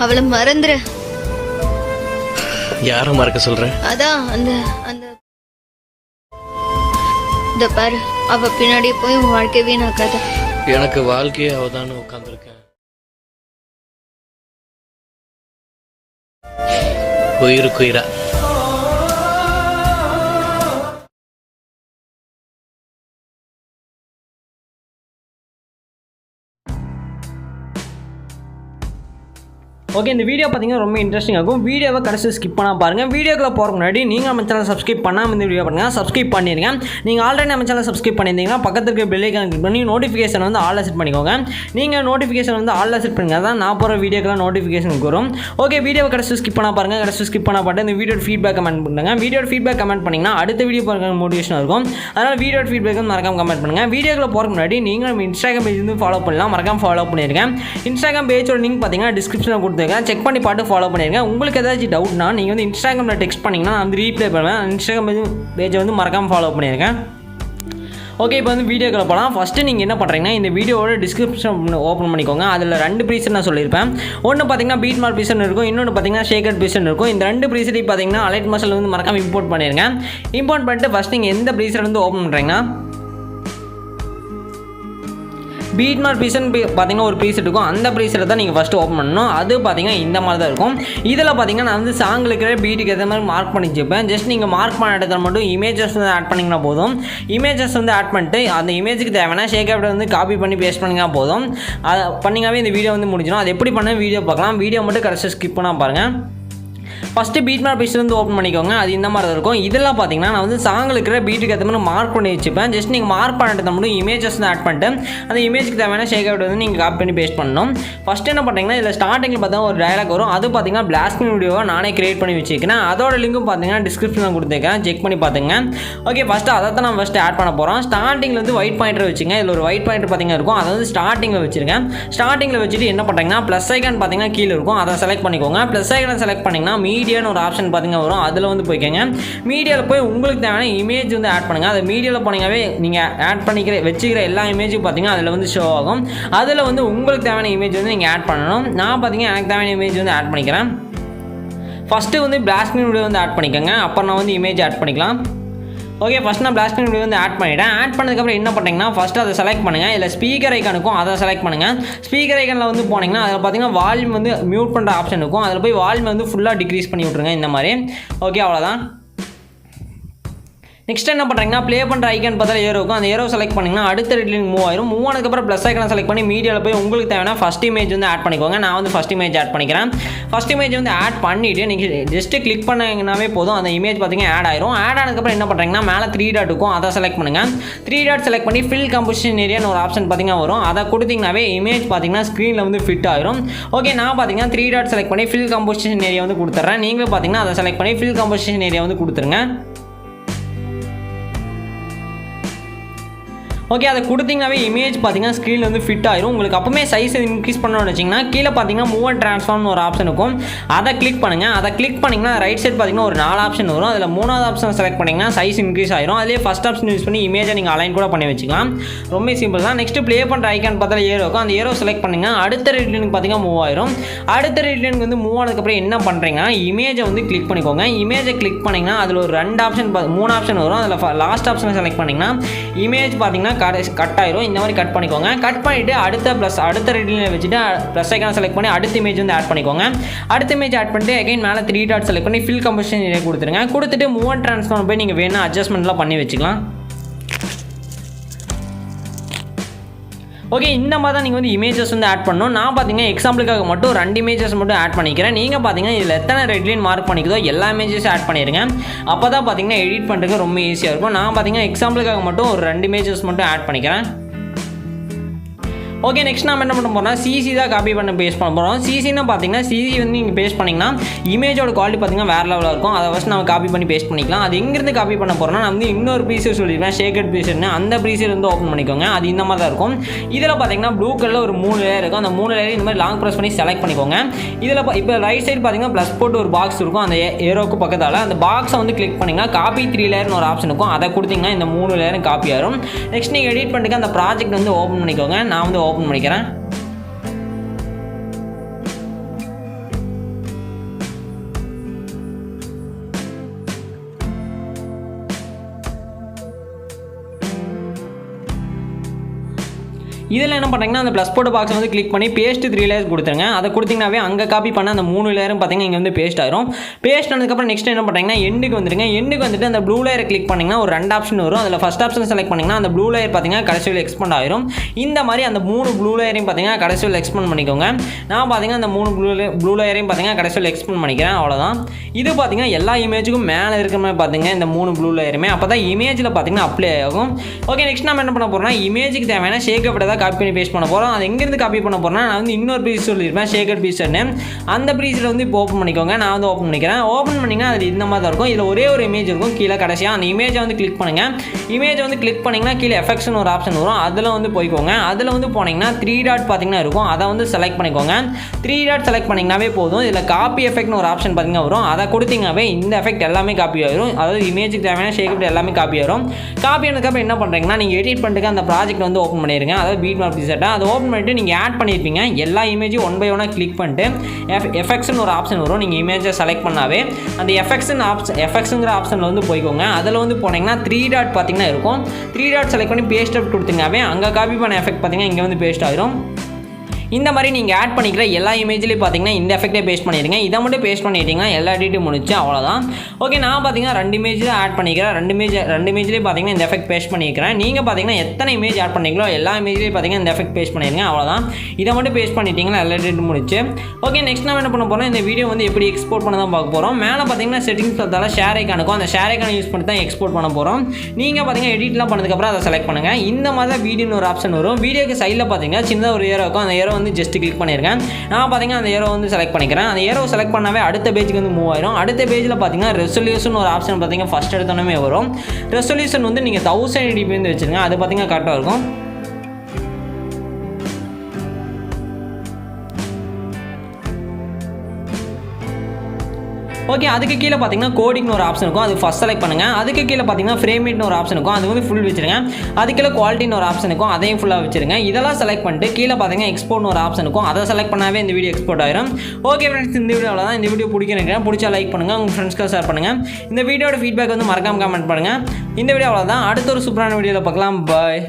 அவளை மறந்துரு. யார மறக்க சொல்ற? அதான் அந்த அந்த இந்த பாரு, அவ பின்னாடி போய் உன் வாழ்க்கை வீணாக்காத. எனக்கு வாழ்க்கையே அவதானே உட்காந்துருக்கேன். உயிருக்குயிரா. ஓகே, இந்த வீடியோ பார்த்தீங்கன்னா ரொம்ப இன்ட்ரெஸ்டிங்காக இருக்கும். வீடியோவை கடைசி ஸ்கிப் பண்ணால் பாருங்கள். வீடியோக்குள்ள போகிறதுக்கு முன்னாடி நீங்கள் நம்ம சேனல் சப்ஸ்கிரைப் பண்ணாமல் இந்த வீடியோ பாருங்கள், சப்ஸ்கிரைப் பண்ணிடுங்க. நீங்கள் ஆல்ரெடி நம்ம சேனல் சப்ஸ்கிரைப் பண்ணியிருந்தீங்கன்னா பக்கத்துக்கு இருக்க பெல் ஐகான் கிளிக் பண்ணி நோட்டிஃபிகேஷன் வந்து ஆல்ல செட் பண்ணிக்கோங்க. நீங்கள் நோட்டிஃபிகேஷன் வந்து ஆல்ல செட் பண்ணுங்க, தான் நான் போகிற வீடியோக்கெல்லாம் நோட்டிஃபிகேஷன் வரும். ஓகே, வீடியோவை கடைசி ஸ்கிப் பண்ணால் பாருங்கள். கடைசி ஸ்கிப் பண்ணால் பாட்டு இந்த வீடியோ ஃபீட்பேக் கமெண்ட் பண்ணுங்க. வீடியோ ஃபீட்பேக் கமெண்ட் பண்ணிங்கன்னா அடுத்த வீடியோ பாருங்க மோட்டிவேஷனாக இருக்கும். அதனால் வீடியோ ஃபீட்பேக் வந்து மறக்காம கமெண்ட் பண்ணுங்கள். வீடியோக்குள்ள போகிறதுக்கு முன்னாடி நீங்கள் நம்ம இன்ஸ்டாகிராம் பேஜ் வந்து ஃபாலோ பண்ணலாம், மறக்காம ஃபாலோ பண்ணியிருக்கேன். இன்ஸ்டாகிராம் பேஜோட லிங்க் பார்த்தீங்கன்னா டிஸ்கிரிப்ஷனில் கொடுத்துருக்கேன், செக் பண்ணி பாட்டு ஃபாலோ பண்ணிருங்க. உங்களுக்கு ஏதாச்சும் டவுட்னா நீங்கள் வந்து இன்ஸ்டாகிராமில் டெக்ஸ்ட் பண்ணிங்கன்னா நான் வந்து ரீப்ளை பண்ணுவேன். இன்ஸ்டாகிராம் பேஜை வந்து மறக்காமல் ஃபாலோ பண்ணியிருக்கேன். ஓகே, இப்போ வந்து வீடியோக்குள்ள போகலாம். ஃபஸ்ட்டு நீங்கள் என்ன பண்ணுறீங்கன்னா இந்த வீடியோவோட டிஸ்கிரிப்ஷன் ஓப்பன் பண்ணிக்கோங்க. அதில் 2 ப்ரீசெட் நான் சொல்லியிருப்பேன். ஒன்று பார்த்தீங்கன்னா பீட் மார்க் ப்ரீசெட் இருக்கும், இன்னொன்று பார்த்தீங்கன்னா ஷேக்கட் ப்ரீசெட் இருக்கும். இந்த 2 ப்ரீசெட்டையும் பார்த்தீங்கன்னா அலைட் மசால் வந்து மறக்காமல் இம்போர்ட் பண்ணிடுங்க. இம்போர்ட் பண்ணிட்டு ஃபஸ்ட் நீங்கள் எந்த ப்ரீசெட் வந்து ஓப்பன் பண்ணுறீங்கன்னா பீட் மார்க் ப்ரீசெட் பார்த்தீங்கன்னா ஒரு ப்ரீசெட் இருக்கும். அந்த ப்ரீசெட்டை தான் நீங்கள் ஃபஸ்ட்டு ஓப்பன் பண்ணணும். அது பார்த்தீங்கன்னா இந்த மாதிரி தான் இருக்கும். இதில் பார்த்தீங்கன்னா நான் வந்து சாங்கில் இருக்கிற பீட்டுக்கு ஏற்ற மாதிரி மார்க் பண்ணி வச்சுப்பேன். ஜஸ்ட் நீங்கள் மார்க் பண்ண இடத்துல மட்டும் இமேஜஸ் வந்து ஆட் பண்ணிங்கன்னா போதும். இமேஜஸ் வந்து ஆட் பண்ணிட்டு அந்த இமேஜுக்கு தேவையான ஷேக்கப்டை வந்து காப்பி பண்ணி பேஸ்ட் பண்ணிங்கன்னா போதும். அதை பண்ணிங்கனாவே இந்த வீடியோ வந்து முடிஞ்சிடும். அது எப்படி பண்ண வீடியோ பார்க்கலாம். வீடியோ மட்டும் கடைசி ஸ்கிப் பண்ணால் பாருங்கள். ஃபஸ்ட்டு பீட் மார்க் ப்ரீசெட் வந்து ஓப்பன் பண்ணிக்கோங்க. அது இந்த மாதிரி தான் இருக்கும். இதெல்லாம் பார்த்தீங்கன்னா நான் வந்து சாங்கில் இருக்கிற பீட்டுக்கு ஏற்ற மாதிரி மார்க் பண்ணி வச்சுப்பேன். ஜஸ்ட் நீங்கள் மார்க் பண்ணிட்டு மட்டும் இமேஜஸ் வந்து ஆட் பண்ணிட்டு அந்த இமேஜுக்கு தேவையான ஷேக் வந்து நீங்கள் காப்பி பண்ணி பேஸ்ட் பண்ணணும். ஃபஸ்ட்டு என்ன பண்ணுறீங்கன்னா இதில் ஸ்டார்டிங்கில் பார்த்தீங்கன்னா ஒரு டயலாக் வரும். அது பார்த்தீங்கன்னா பிளாஸ்டிங் வீடியோவை நானே கிரியேட் பண்ணி வச்சுக்கிறேன். அதோட லிங்க்கும் பார்த்தீங்கன்னா டிஸ்கிரிப்ஷனில் கொடுத்துருக்கேன், செக் பண்ணி பார்த்துங்க. ஓகே, ஃபஸ்ட்டு அதை தான் நான் ஃபஸ்ட்டு ஆட் பண்ண போகிறோம். ஸ்டார்டிங்கில் வந்து ஒயிட் பாயிண்டர் வச்சுங்க. இதில் ஒரு ஒயிட் பாயிண்டர் பார்த்தீங்கன்னா இருக்கும். அதை வந்து ஸ்டார்டிங்கில் வச்சுருக்கேன். ஸ்டார்டிங்கில் வச்சுட்டு என்ன பண்ணுறீங்கன்னா ப்ளஸ் ஐக்கான் பார்த்தீங்கன்னா கீழே இருக்கும், அதை செலக்ட் பண்ணிக்கோங்க. ப்ளஸ் ஐக்கானை செலக்ட் பண்ணிங்கன்னா மீடியான்னு ஒரு ஆப்ஷன் பார்த்தீங்கன்னா வரும். அதில் வந்து போய்க்கங்க. மீடியாவில் போய் உங்களுக்கு தேவையான இமேஜ் வந்து ஆட் பண்ணுங்கள். அது மீடியாவில் போனீங்கன்னாவே நீங்கள் ஆட் பண்ணிக்கிற வச்சுக்கிற எல்லா இமேஜும் பார்த்தீங்கன்னா அதில் வந்து ஷோ ஆகும். அதில் வந்து உங்களுக்கு தேவையான இமேஜ் வந்து நீங்கள் ஆட் பண்ணணும். நான் பார்த்தீங்கன்னா எனக்கு தேவையான இமேஜ் வந்து ஆட் பண்ணிக்கிறேன். ஃபஸ்ட்டு வந்து பிளாஸ்டிங் வீடியோ வந்து ஆட் பண்ணிக்கோங்க, அப்புறம் நான் வந்து இமேஜ் ஆட் பண்ணிக்கலாம். ஓகே, ஃபஸ்ட் நான் பிளாஸ்டிங் வீடியோ வந்து ஆட் பண்ணிவிட்டேன். ஆட் பண்ணதுக்கப்புறம் என்ன பண்ணுறீங்கன்னா ஃபஸ்ட்டு அதை செலக்ட் பண்ணுங்கள். இல்லை ஸ்பீக்கர் ஐக்கானுக்கும் அதை செலக்ட் பண்ணுங்கள். ஸ்பீக்கர் ஐக்கானில் வந்து போனீங்கன்னா அதில் பார்த்தீங்கன்னா வால்யூம் வந்து மியூட் பண்ணுற ஆப்ஷன் இருக்கும். அதில் போய் வால்யூம் வந்து ஃபுல்லாக டிக்ரீஸ் பண்ணி விட்ருங்க இந்த மாதிரி. ஓகே, அவ்வளோதான். நெக்ஸ்ட் என்ன பண்ணுறீங்கன்னா ப்ளே பண்ணுற ஐக்கான் பார்த்தா ஏரோ இருக்கும். அந்த ஏரோ செலக்ட் பண்ணிங்கன்னா அடுத்த ரெட்லிங் மூவ் ஆயிரும். மூவ் ஆனதுக்கப்புறம் ப்ளஸ் ஐக்கானை செலக்ட் பண்ணி மீடியாவில் போய் உங்களுக்கு தேவையான ஃபஸ்ட் இமேஜ் வந்து ஆட் பண்ணிக்கோங்க. நான் வந்து ஃபஸ்ட் இமேஜ் ஆட் பண்ணிக்கிறேன். ஃபஸ்ட் இமேஜ் வந்து ஆட் பண்ணிவிட்டு நீங்கள் ஜஸ்ட்டு கிளிக் பண்ணிங்கன்னாவே போதும், அந்த இமேஜ் பார்த்தீங்கன்னா ஆட் ஆயிரும். ஆட் ஆனதுக்கப்புறம் என்ன பண்ணுறீங்கன்னா மேலே 3 டாட் இருக்கும், அதை செலக்ட் பண்ணுங்கள். 3 டாட் செலக்ட் பண்ணி ஃபில் கம்போசிஷன் ஏரியான்னு ஒரு ஆப்ஷன் பார்த்தீங்கன்னா வரும். அதை கொடுத்தீங்கன்னாவே இமேஜ் பார்த்தீங்கன்னா ஸ்க்ரீனில் வந்து ஃபிட் ஆயிரும். ஓகே, நான் பார்த்தீங்கன்னா 3 டாட் செலக்ட் பண்ணி ஃபில் கம்போசிஷன் ஏரியா வந்து கொடுத்துட்றேன். நீங்களும் பார்த்தீங்கன்னா அதை செலக்ட் பண்ணி ஃபில் கம்போசிஷன் ஏரியா வந்து கொடுத்துருங்க. ஓகே, அதை கொடுத்தீங்கன்னாவே இமேஜ் பார்த்தீங்கன்னா ஸ்க்ரீனில் வந்து ஃபிட் ஆயிரும். உங்களுக்கு அப்போமே சைஸ் இன்க்ரீஸ் பண்ணணும்னு வச்சிங்கன்னா கீழே பார்த்தீங்கன்னா மூவ் அண்ட் ட்ரான்ஸ்ஃபார்ம்னு ஒரு ஆப்ஷன் இருக்கும். அதை கிளிக் பண்ணுங்கள். அதை கிளிக் பண்ணிங்கன்னா ரைட் சைட் பார்த்தீங்கன்னா ஒரு 4 ஆப்ஷன் வரும். அதில் 3வது ஆப்ஷன் செலக்ட் பண்ணிங்கன்னா சைஸ் இன்க்ரீஸ் ஆயிரும். அதிலே ஃபஸ்ட் ஆப்ஷன் யூஸ் பண்ணி இமேஜை நீங்கள் அலைன் கூட பண்ணி வச்சுக்கலாம். ரொம்ப சிம்பிள் தான். நெக்ஸ்ட் ப்ளே பண்ணுற ஐக்கான் பார்த்தா ஏரோ இருக்கும். அந்த ஏரோ செலக்ட் பண்ணிங்கன்னா அடுத்த ரெட்லினுக்கு பார்த்தீங்கன்னா மூவ் ஆயிரும். அடுத்த ரெட்லினுக்கு வந்து மூவ் ஆனதுக்கப்புறம் என்ன பண்ணுறீங்கன்னா இமேஜை வந்து கிளிக் பண்ணிக்கோங்க. இமேஜை கிளிக் பண்ணிங்கன்னா அதில் ஒரு 2 ஆப்ஷன் 3 ஆப்ஷன் வரும். அதில் லாஸ்ட் ஆப்ஷனை செலக்ட் பண்ணிங்கன்னா இமேஜ் பார்த்தீங்கன்னா கட் ஆயிரும். இந்த மாதிரி கட் பண்ணிக்கோங்க. கட் பண்ணிவிட்டு அடுத்த ரெட்லினை வச்சுட்டு ப்ளஸ் ஐக்கான செலக்ட் பண்ணி அடுத்த இமேஜ் வந்து ஆட் பண்ணிக்கோங்க. அடுத்த இமேஜ் ஆட் பண்ணிட்டு அகைன் மேலே 3 டாட் செலக்ட் பண்ணி ஃபில் கம்போசிஷன் ஏரியா கொடுத்துருங்க. கொடுத்துட்டு மூவ் அண்ட் ட்ரான்ஸ்ஃபார்ம் போய் நீங்கள் வேணும் அட்ஜஸ்ட்மெண்ட்லாம் பண்ணி வச்சுக்கலாம். ஓகே, இந்த மாதிரி தான் நீங்கள் வந்து இமேஜஸ் வந்து ஆட் பண்ணணும். நான் பார்த்தீங்கன்னா எக்ஸாம்பிளுக்காக மட்டும் 2 இமேஜஸ் மட்டும் ஆட் பண்ணிக்கிறேன். நீங்கள் பார்த்தீங்கன்னா இதில் எத்தனை ரெட்லைன் மார்க் பண்ணிக்குதோ எல்லா இமேஜஸும் ஆட் பண்ணிடுங்க. அப்போ தான் பார்த்தீங்கன்னா எடிட் பண்ணுறதுக்கு ரொம்ப ஈஸியாக இருக்கும். நான் பார்த்தீங்கன்னா எக்ஸாம்பிளுக்காக மட்டும் ஒரு 2 இமேஜஸ் மட்டும் ஆட் பண்ணிக்கிறேன். ஓகே, நெக்ஸ்ட் நம்ம என்ன பண்ண போகிறோம்னா சிசி தான் காப்பி பண்ண பேஸ்ட் பண்ண போகிறோம். சிசின்னு பார்த்தீங்கன்னா சிசி வந்து நீங்கள் பேஸ்ட் பண்ணிங்கன்னா இமேஜோட குவாலிட்டி பார்த்தீங்கன்னா வேறு லெவலாக இருக்கும். அதை ஃபஸ்ட் நம்ம காப்பி பண்ணி பேஸ்ட் பண்ணிக்கலாம். அது எங்கேருந்து காப்பி பண்ண போகிறோம்னா நான் வந்து இன்னொரு ப்ரீசெட் சொல்லியிருப்பேன், ஷேக்கட் ப்ரீசெட்னு. அந்த ப்ரீசெட் வந்து ஓப்பன் பண்ணிக்கோங்க. அது இந்த மாதிரி தான் இருக்கும். இதில் பார்த்தீங்கன்னா ப்ளூ கலரில் ஒரு 3 லேயர் இருக்கும். அந்த 3 லேயர் இந்த மாதிரி லாங் ப்ரெஸ் பண்ணி செலக்ட் பண்ணிக்கோங்க. இதில் இப்போ ரைட் சைடு பார்த்தீங்கன்னா ப்ளஸ் போட்டு ஒரு பாக்ஸ் இருக்கும். அந்த ஏரோக்கு பக்கத்தால் அந்த பாக்ஸை வந்து கிளிக் பண்ணிங்கன்னா காப்பி 3 லேயர்னு ஒரு ஆப்ஷன் இருக்கும். அதை கொடுத்தீங்கன்னா இந்த 3 லேயரும் காப்பி ஆகும். நெக்ஸ்ட் நீங்கள் எடிட் பண்ணிட்டு அந்த ப்ராஜெக்ட் வந்து ஓப்பன் பண்ணிக்கோங்க. நான் வந்து ஓப்பன் பண்ணிக்கிறேன். இதில் என்ன பண்ணுறீங்கன்னா அந்த ப்ளஸ் போட்ட பாக்ஸ் வந்து கிளிக் பண்ணி பேஸ்ட் 3 லேயர்ஸ் கொடுத்துருங்க. அதை கொடுத்தீங்கன்னாவே அங்கே காப்பி பண்ண அந்த 3 லேயரும் பார்த்தீங்கன்னா இங்கே வந்து பேஸ்ட் ஆயிரும். பேஸ்ட் ஆனதுக்கப்புறம் நெக்ஸ்ட் என்ன பண்ணுறீங்கன்னா எண்டுக்கு வந்துருங்க. எண்டுக்கு வந்துட்டு அந்த ப்ளூ லேயரை கிளிக் பண்ணிங்கன்னா ஒரு 2 ஆப்ஷன் வரும். அதில் ஃபஸ்ட் ஆப்ஷன் செலக்ட் பண்ணிங்கன்னா அந்த ப்ளூ லேயர் பார்த்தீங்கன்னா கடைசியில் எக்ஸ்பெண்ட் ஆயிரும். இந்த மாதிரி அந்த 3 ப்ளூ லேயரையும் பார்த்தீங்கன்னா கடைசியில் எக்ஸ்பெண்ட் பண்ணிக்கோங்க. நான் பார்த்தீங்கன்னா அந்த 3 ப்ளூ லேயரையும் பார்த்தீங்கன்னா கடைசியில் எக்ஸ்பெண்ட் பண்ணிக்கிறேன். அவ்வளோதான். இது பார்த்தீங்கன்னா எல்லா இமேஜுக்கும் மேலே இருக்கிற மாதிரி பார்த்தீங்க இந்த 3 ப்ளூ லேயருமே அப்போ தான் இமேஜில் பார்த்தீங்கன்னா அப்ளை ஆகும். ஓகே, நெக்ஸ்ட் நம்ம என்ன பண்ண போகிறோம்னா இமேஜுக்கு தேவையான ஷேக்கப் தான் காப்பி பண்ணி பேஸ்ட் பண்ண போகிறோம். அது எங்கேருந்து காப்பி பண்ண போகிறோம்னா நான் வந்து இன்னொரு ப்ரீஸ் சொல்லியிருப்பேன் ஷேக்கட் ப்ரீஸ்னு. அந்த ப்ரீஸில் வந்து இப்போ ஓப்பன் பண்ணிக்கோங்க. நான் வந்து ஓப்பன் பண்ணிக்கிறேன். ஓப்பன் பண்ணிங்கன்னா அது இந்த மாதிரி தான் இருக்கும். இதில் ஒரே ஒரு இமேஜ் இருக்கும் கீழே கடைசியாக. அந்த இமேஜை வந்து கிளிக் பண்ணுங்கள். இமேஜை வந்து கிளிக் பண்ணிங்கன்னா கீழே எஃபெக்ட்ஸ்னு ஒரு ஆப்ஷன் வரும். அதில் வந்து போய்க்கோங்க. அதில் வந்து போனீங்கன்னா 3 டாட் பார்த்தீங்கன்னா இருக்கும். அதை வந்து செலக்ட் பண்ணிக்கோங்க. 3 டாட் செலக்ட் பண்ணிங்கனாவே போதும். இதில் காப்பி எஃபெக்ட்னு ஒரு ஆப்ஷன் பார்த்தீங்கன்னா வரும். அதை கொடுத்தீங்கன்னாவே இந்த எஃபெக்ட் எல்லாமே காப்பி ஆயிரும். அதாவது இமேஜுக்கு தேவையான ஷேக்கப் எல்லாமே காப்பி ஆயிரும். காப்பி ஆனதுக்கப்புறம் என்ன பண்ணுறீங்கன்னா நீங்கள் எடிட் பண்ணிட்டு அந்த ப்ராஜெக்ட் வந்து ஓப்பன் பண்ணிடுங்க. அதாவது பீட்மார்க் ப்ரீசெட்டை அதை ஓப்பன் பண்ணிட்டு நீங்கள் ஆட் பண்ணியிருப்பீங்க. எல்லா இமேஜும் 1 by 1 கிளிக் பண்ணிட்டு எஃபெக்ட்ஸ்னு ஒரு ஆப்ஷன் வரும். நீங்கள் இமேஜை செலக்ட் பண்ணாவே அந்த எஃபெக்ட்ஸுங்கிற ஆப்ஷனில் வந்து போய்க்கோங்க. அதில் வந்து போனீங்கன்னா 3 டாட் பார்த்தீங்கன்னா இருக்கும். 3 டாட் செலக்ட் பண்ணி பேஸ்ட் அப் கொடுத்தீங்கன்னாவே அங்கே காப்பி பண்ண எஃபெக்ட் பார்த்தீங்கன்னா இங்கே வந்து பேஸ்ட் ஆயிரும். இந்த மாதிரி நீங்கள் ஆட் பண்ணிக்கிற எல்லா இமேஜ்லேயும் பார்த்தீங்கன்னா இந்த எஃபெக்டே பேஸ்ட் பண்ணிடுங்க. இதை மட்டும் பேஸ்ட் பண்ணிட்டீங்கன்னா எல்லா எடிட்டும் முடிச்சு அவ்வளோதான். ஓகே, நான் பார்த்தீங்கன்னா 2 இமேஜ் ஆட் பண்ணிக்கிறேன். 2 இமேஜ்லேயே பார்த்தீங்கன்னா இந்த எஃபெக்ட் பேஸ்ட் பண்ணிக்கிறேன். நீங்கள் பார்த்தீங்கன்னா எத்தனை இமேஜ் ஆட் பண்ணிங்களோ எல்லா இமேஜ்லேயும் பார்த்தீங்கன்னா இந்த எஃபெக்ட் பேஸ்ட் பண்ணிடுங்க. அவ்வளோதான். இதை மட்டும் பேஸ்ட் பண்ணிட்டீங்கன்னா எல்லா எடிட்டும் முடிச்சு. ஓகே, நெக்ஸ்ட் நம்ம என்ன பண்ண போகிறோம், இந்த வீடியோ வந்து எப்படி எக்ஸ்போர்ட் பண்ண தான் பார்க்க போகிறோம். மேலே பார்த்தீங்கன்னா செட்டிங்ஸ் பார்த்தால ஷேர் ஐக்கானுக்கும் அந்த ஷேர் ஐக்கானை யூஸ் பண்ணி தான் எக்ஸ்போர்ட் பண்ண போகிறோம். நீங்கள் பார்த்தீங்கன்னா எடிட்லாம் பண்ணதுக்கப்புறம் அதை செலக்ட் பண்ணுங்கள். இந்த மாதிரி தான் வீடியோன்னு ஒரு ஆப்ஷன் வரும். வீடியோக்கு சைடில் பார்த்தீங்கன்னா சின்ன ஒரு ஏரோ இருக்கும். அந்த ஏரோ வந்து ஜஸ்ட் கிளிக் பண்ணி நான் பார்த்தீங்கன்னா அந்த ஏரோ வந்து செலக்ட் பண்ணிக்கிறேன். அந்த ஏரோ செலக்ட் பண்ணாவே அடுத்த பேஜுக்கு வந்து மூவ் ஆயிரும். அடுத்த பேஜில் பார்த்தீங்கன்னா ரெசல்யூஷன் ஒரு ஆப்ஷன் பார்த்தீங்கன்னா ஃபஸ்ட் எடுத்தோன்னே வரும். ரெசல்யூஷன் வந்து நீங்கள் 1080p வந்து வச்சுருங்க. அது பார்த்தீங்கன்னா கரெக்டாக இருக்கும். ஓகே, அதுக்கு கீழே பார்த்தீங்கன்னா கோடிங்னு ஒரு ஆப்ஷன் இருக்கும். அது ஃபஸ்ட் செலக்ட் பண்ணுங்கள். அதுக்கு கீழே பார்த்தீங்கன்னா ஃப்ரேமிட்னு ஒரு ஆப்ஷன் இருக்கும். அது வந்து ஃபுல் வச்சுருங்க. அதுக்கு கீழே குவாலிட்டின்னு ஒரு ஆப்ஷன் இருக்கும். அதையும் ஃபுல்லாக வச்சுருங்க. இதெல்லாம் செலக்ட் பண்ணிட்டு கீழே பார்த்தீங்கன்னா எக்ஸ்போர்ட்னு ஒரு ஆப்ஷன் இருக்கும். அதை செலக்ட் பண்ணாவே இந்த வீடியோ எக்ஸ்போர்ட் ஆயிரும். ஓகே ஃப்ரெண்ட்ஸ், இந்த வீடியோவில் தான். இந்த வீடியோ பிடிச்சா லைக் பண்ணுங்கள். உங்கள் ஃப்ரெண்ட்ஸ்க்கு ஷேர் பண்ணுங்கள். இந்த வீடியோட ஃபீட்பேக் வந்து மறக்காமல் கமெண்ட் பண்ணுங்கள். இந்த வீடியோ அவ்வளோதான். அடுத்த ஒரு சூப்பரான வீடியோவில் பார்க்கலாம். பாய்.